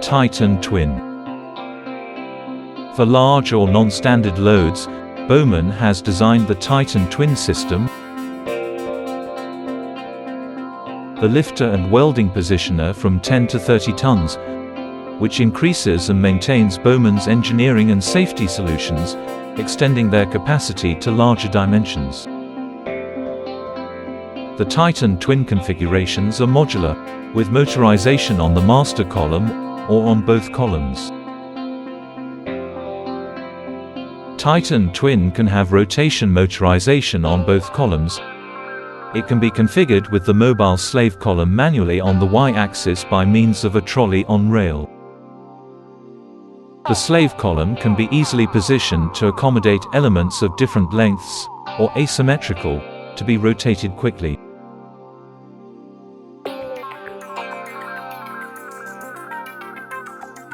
Titan Twin. For large or non-standard loads, Bowman has designed the Titan Twin system. The lifter and welding positioner from 10 to 30 tons, which increases and maintains Bowman's engineering and safety solutions, extending their capacity to larger dimensions. The Titan Twin configurations are modular, with motorization on the master column or on both columns. Titan Twin can have rotation motorization on both columns. It can be configured with the mobile slave column manually on the Y-axis by means of a trolley on rail. The slave column can be easily positioned to accommodate elements of different lengths, or asymmetrical, to be rotated quickly.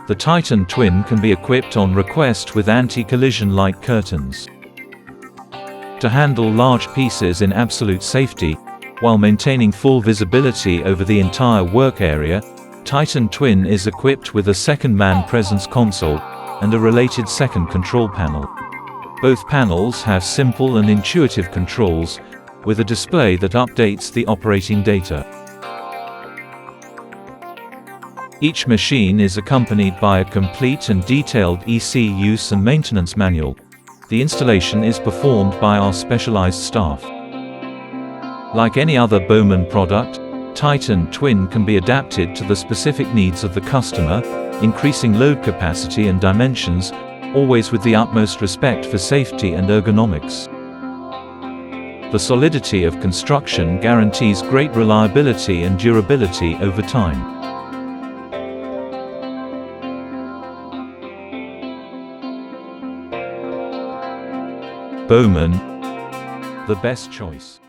The Titan Twin can be equipped on request with anti-collision light curtains. To handle large pieces in absolute safety, while maintaining full visibility over the entire work area, Titan Twin is equipped with a second man presence console, and a related second control panel. Both panels have simple and intuitive controls, with a display that updates the operating data. Each machine is accompanied by a complete and detailed EC use and maintenance manual. The installation is performed by our specialized staff. Like any other Bowman product, Titan Twin can be adapted to the specific needs of the customer, increasing load capacity and dimensions, always with the utmost respect for safety and ergonomics. The solidity of construction guarantees great reliability and durability over time. Bowman, the best choice.